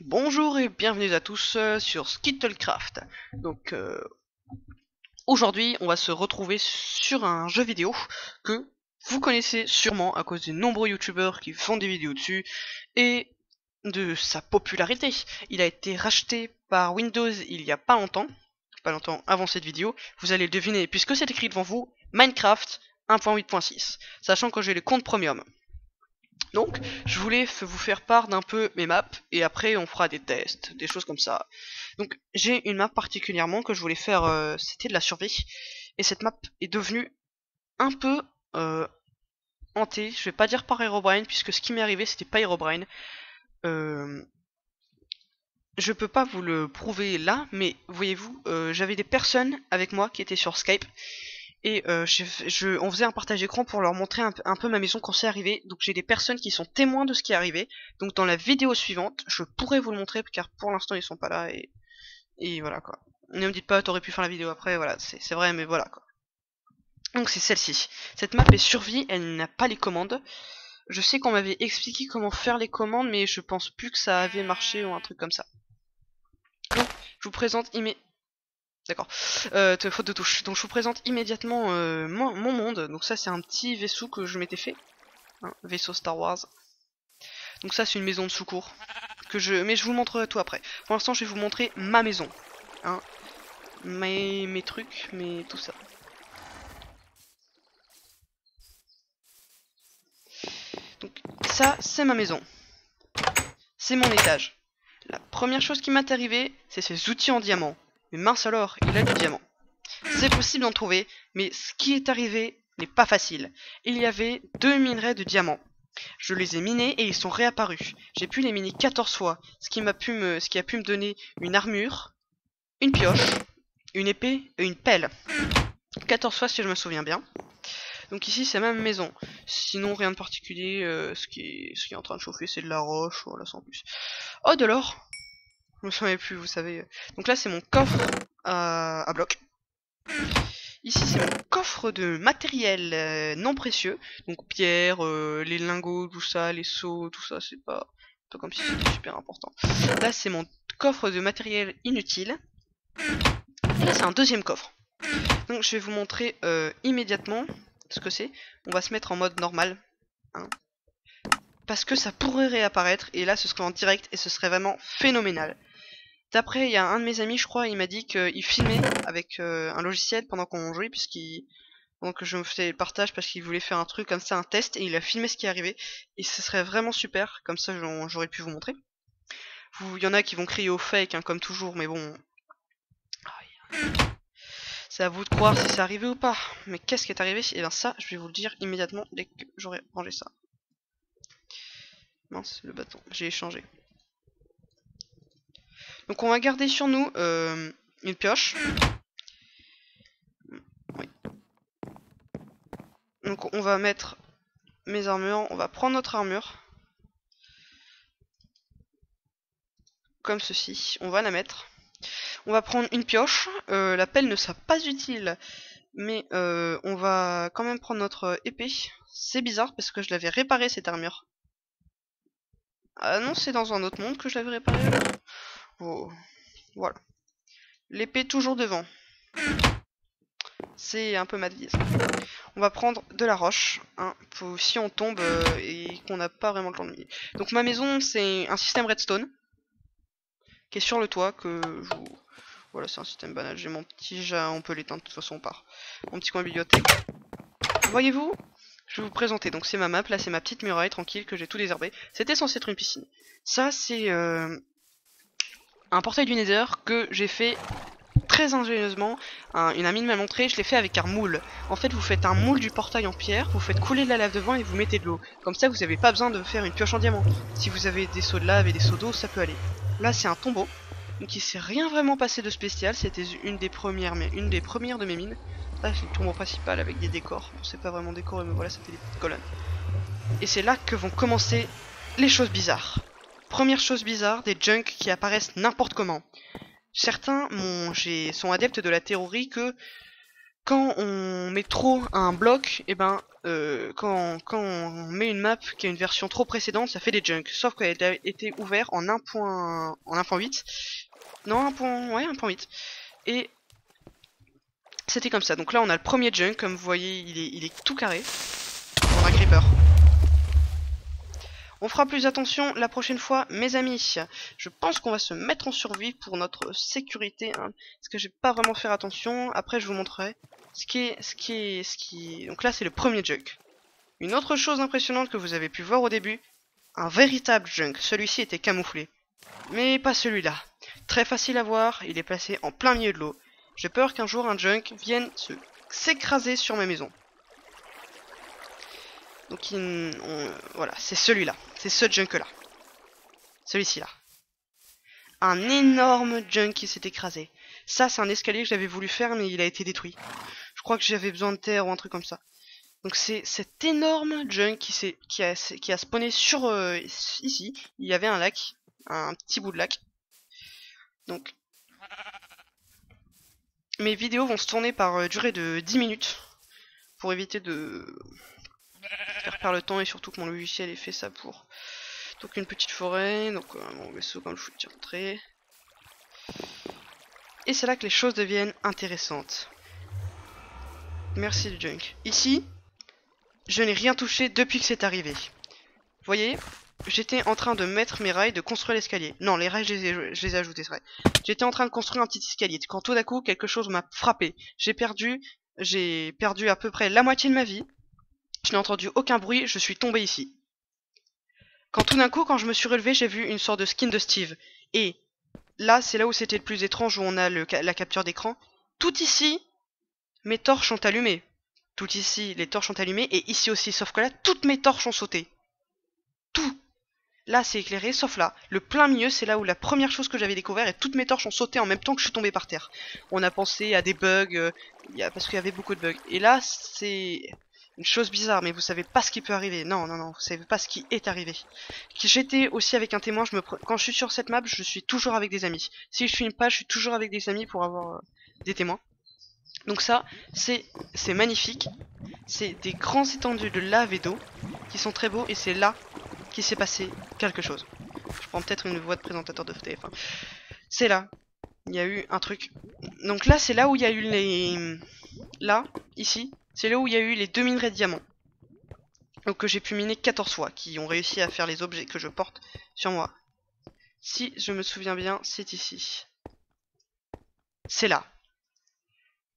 Bonjour et bienvenue à tous sur Skittlecraft. Donc aujourd'hui on va se retrouver sur un jeu vidéo que vous connaissez sûrement à cause des nombreux youtubeurs qui font des vidéos dessus et de sa popularité. Il a été racheté par Windows il y a pas longtemps avant cette vidéo. Vous allez le deviner puisque c'est écrit devant vous, Minecraft 1.8.6, sachant que j'ai les comptes premium. Donc, je voulais vous faire part d'un peu mes maps, et après on fera des tests, des choses comme ça. Donc, j'ai une map particulièrement que je voulais faire, c'était de la survie, et cette map est devenue un peu hantée. Je vais pas dire par Herobrine, puisque ce qui m'est arrivé c'était pas Herobrine. Je peux pas vous le prouver là, mais voyez-vous, j'avais des personnes avec moi qui étaient sur Skype, et on faisait un partage écran pour leur montrer un peu ma maison quand c'est arrivé. Donc j'ai des personnes qui sont témoins de ce qui est arrivé. Donc dans la vidéo suivante, je pourrais vous le montrer car pour l'instant ils sont pas là et voilà quoi. Ne me dites pas t'aurais pu faire la vidéo après, voilà, c'est vrai mais voilà quoi. Donc c'est celle-ci. Cette map est survie, elle n'a pas les commandes. Je sais qu'on m'avait expliqué comment faire les commandes mais je pense plus que ça avait marché ou un truc comme ça. Donc je vous présente D'accord. Faute de touche. Donc je vous présente immédiatement mon monde. Donc ça c'est un petit vaisseau que je m'étais fait. Vaisseau Star Wars. Donc ça c'est une maison de secours. Mais je vous montre tout après. Pour l'instant je vais vous montrer ma maison. Hein. Mes trucs, tout ça. Donc ça c'est ma maison. C'est mon étage. La première chose qui m'est arrivée, c'est ces outils en diamant. Mais mince alors, il a du diamant. C'est possible d'en trouver, mais ce qui est arrivé n'est pas facile. Il y avait 2 minerais de diamants. Je les ai minés et ils sont réapparus. J'ai pu les miner 14 fois, ce qui a pu me donner une armure, une pioche, une épée et une pelle. 14 fois si je me souviens bien. Donc ici c'est ma maison. Sinon rien de particulier, ce qui est en train de chauffer c'est de la roche, voilà sans plus. Oh de l'or. Je me souviens plus, vous savez. Donc là c'est mon coffre à bloc. Ici c'est mon coffre de matériel non précieux. Donc pierre, les lingots, tout ça, les seaux, tout ça, c'est pas comme si c'était super important. Là c'est mon coffre de matériel inutile. Et là c'est un deuxième coffre. Donc je vais vous montrer immédiatement ce que c'est. On va se mettre en mode normal. Hein, parce que ça pourrait réapparaître. Et là ce serait en direct et ce serait vraiment phénoménal. D'après, il y a un de mes amis, je crois, il m'a dit qu'il filmait avec un logiciel pendant qu'on jouait, donc je me faisais le partage parce qu'il voulait faire un truc comme ça, un test, et il a filmé ce qui est arrivé, et ce serait vraiment super, comme ça j'aurais pu vous montrer. Il y en a qui vont crier au fake, hein, comme toujours, mais bon... C'est à vous de croire si c'est arrivé ou pas. Mais qu'est-ce qui est arrivé? Et bien ça, je vais vous le dire immédiatement dès que j'aurai rangé ça. Mince, le bâton, j'ai échangé. Donc on va garder sur nous une pioche. Oui. Donc on va mettre mes armures, on va prendre notre armure. Comme ceci, on va la mettre. On va prendre une pioche, la pelle ne sera pas utile, mais on va quand même prendre notre épée. C'est bizarre parce que je l'avais réparé cette armure. Ah non, c'est dans un autre monde que je l'avais réparé. Oh. Voilà. L'épée toujours devant. C'est un peu ma devise. On va prendre de la roche, hein, si on tombe et qu'on n'a pas vraiment le temps de miner. Donc ma maison, c'est un système redstone qui est sur le toit que je vous... Voilà, c'est un système banal. J'ai mon petit jas, on peut l'éteindre, de toute façon on part. Mon petit coin bibliothèque. Voyez-vous, je vais vous présenter. Donc c'est ma map, là c'est ma petite muraille tranquille que j'ai tout désherbé. C'était censé être une piscine. Ça c'est un portail du Nether que j'ai fait très ingénieusement. Une amie m'a montré, je l'ai fait avec un moule. En fait vous faites un moule du portail en pierre, vous faites couler de la lave devant et vous mettez de l'eau. Comme ça vous n'avez pas besoin de faire une pioche en diamant. Si vous avez des seaux de lave et des seaux d'eau, ça peut aller. Là c'est un tombeau. Donc il s'est rien vraiment passé de spécial, c'était une des premières de mes mines. Là c'est le tombeau principal avec des décors. Bon, c'est pas vraiment décoré mais voilà, ça fait des petites colonnes. Et c'est là que vont commencer les choses bizarres. Première chose bizarre, des junks qui apparaissent n'importe comment. Certains sont adeptes de la théorie que quand on met trop un bloc, et ben quand on met une map qui a une version trop précédente, ça fait des junks. Sauf qu'elle a été ouverte en 1.8. Non, 1.8. Et c'était comme ça. Donc là on a le premier junk, comme vous voyez, il est tout carré. On a un creeper. On fera plus attention la prochaine fois, mes amis. Je pense qu'on va se mettre en survie pour notre sécurité, hein, parce que je vais pas vraiment faire attention. Après, je vous montrerai ce qui est. Donc là, c'est le premier junk. Une autre chose impressionnante que vous avez pu voir au début, un véritable junk. Celui-ci était camouflé, mais pas celui-là. Très facile à voir. Il est placé en plein milieu de l'eau. J'ai peur qu'un jour un junk vienne s'écraser sur ma maison. Donc voilà, c'est celui-là. C'est ce junk-là. Celui-ci là. Un énorme junk qui s'est écrasé. Ça, c'est un escalier que j'avais voulu faire, mais il a été détruit. Je crois que j'avais besoin de terre ou un truc comme ça. Donc c'est cet énorme junk qui a spawné sur ici. Il y avait un lac, un petit bout de lac. Donc mes vidéos vont se tourner par durée de 10 minutes pour éviter de faire perdre le temps et surtout que mon logiciel ait fait ça pour. Donc une petite forêt, donc mon vaisseau comme je vous l'ai montré. Et c'est là que les choses deviennent intéressantes. Merci du junk. Ici, je n'ai rien touché depuis que c'est arrivé. Vous voyez, j'étais en train de mettre mes rails, de construire l'escalier. Non, les rails, je les ai ajoutés, c'est vrai. J'étais en train de construire un petit escalier. Quand tout d'un coup, quelque chose m'a frappé. J'ai perdu à peu près la moitié de ma vie. Je n'ai entendu aucun bruit, je suis tombé ici. Quand tout d'un coup, quand je me suis relevé, j'ai vu une sorte de skin de Steve. Et là, c'est là où c'était le plus étrange, où on a la capture d'écran. Tout ici, mes torches sont allumées. Tout ici, les torches sont allumées, et ici aussi. Sauf que là, toutes mes torches ont sauté. Tout. Là, c'est éclairé, sauf là. Le plein milieu, c'est là où la première chose que j'avais découvert, et toutes mes torches ont sauté en même temps que je suis tombé par terre. On a pensé à des bugs, parce qu'il y avait beaucoup de bugs. Et là, c'est une chose bizarre, mais vous savez pas ce qui peut arriver. Non, non, non, vous savez pas ce qui est arrivé. J'étais aussi avec un témoin, quand je suis sur cette map, je suis toujours avec des amis. Si je filme pas, je suis toujours avec des amis pour avoir des témoins. Donc ça, c'est magnifique. C'est des grands étendues de lave et d'eau qui sont très beaux, et c'est là qu'il s'est passé quelque chose. Je prends peut-être une voix de présentateur de TF1. C'est là, il y a eu un truc. Donc là, c'est là où il y a eu les... Là, ici, c'est là où il y a eu les 2 minerais de diamants. Donc que j'ai pu miner 14 fois, qui ont réussi à faire les objets que je porte sur moi. Si je me souviens bien, c'est ici. C'est là.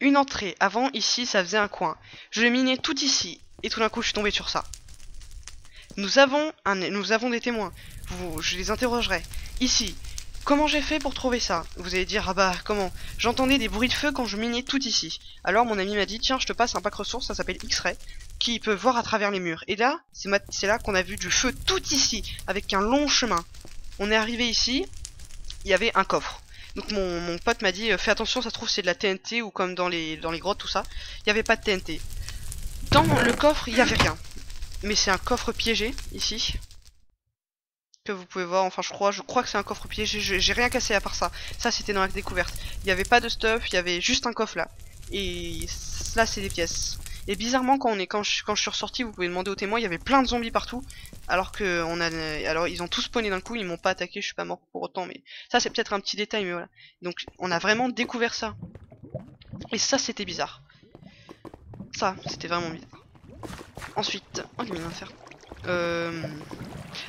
Une entrée. Avant, ici, ça faisait un coin. Je l'ai miné tout ici, et tout d'un coup, je suis tombé sur ça. Nous avons des témoins. Je les interrogerai. Ici. Comment j'ai fait pour trouver ça? Vous allez dire, ah bah, comment? J'entendais des bruits de feu quand je minais tout ici. Alors mon ami m'a dit, tiens, je te passe un pack ressources, ça s'appelle X-Ray, qui peut voir à travers les murs. Et là, c'est là qu'on a vu du feu tout ici, avec un long chemin. On est arrivé ici, il y avait un coffre. Donc mon pote m'a dit, fais attention, ça se trouve c'est de la TNT, ou comme dans les grottes, tout ça. Il n'y avait pas de TNT. Dans le coffre, il n'y avait rien. Mais c'est un coffre piégé, ici. Que vous pouvez voir, enfin je crois que c'est un coffre piégé, j'ai rien cassé à part ça. Ça c'était dans la découverte. Il n'y avait pas de stuff, il y avait juste un coffre là. Et là c'est des pièces. Et bizarrement quand je suis ressorti, vous pouvez demander aux témoins, il y avait plein de zombies partout. Alors que alors ils ont tous spawné d'un coup, ils m'ont pas attaqué, je suis pas mort pour autant, mais ça c'est peut-être un petit détail, mais voilà. Donc on a vraiment découvert ça. Et ça c'était bizarre. Ça, c'était vraiment bizarre. Ensuite, oh les mines de fer.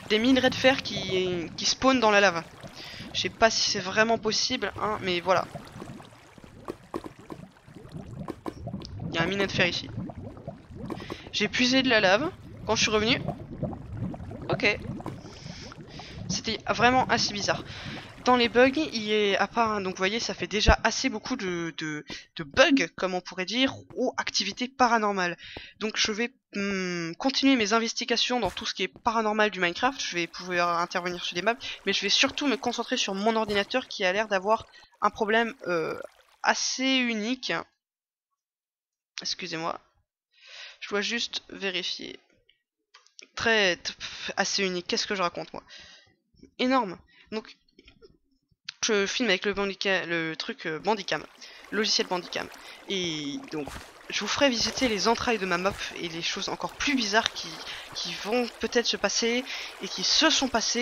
Des minerais de fer qui spawnent dans la lave. Je sais pas si c'est vraiment possible, hein, mais voilà. Il y a un minerai de fer ici. J'ai puisé de la lave. Quand je suis revenu... Ok. C'était vraiment assez bizarre. Dans les bugs, il est à part, donc vous voyez, ça fait déjà assez beaucoup de bugs, comme on pourrait dire, ou activités paranormales. Donc je vais continuer mes investigations dans tout ce qui est paranormal du Minecraft. Je vais pouvoir intervenir sur des maps, mais je vais surtout me concentrer sur mon ordinateur qui a l'air d'avoir un problème assez unique. Excusez-moi. Je dois juste vérifier. Assez unique. Qu'est-ce que je raconte, moi? Énorme. Donc je filme avec le truc Bandicam, le logiciel Bandicam. Et donc, je vous ferai visiter les entrailles de ma map et les choses encore plus bizarres qui vont peut-être se passer et qui se sont passées.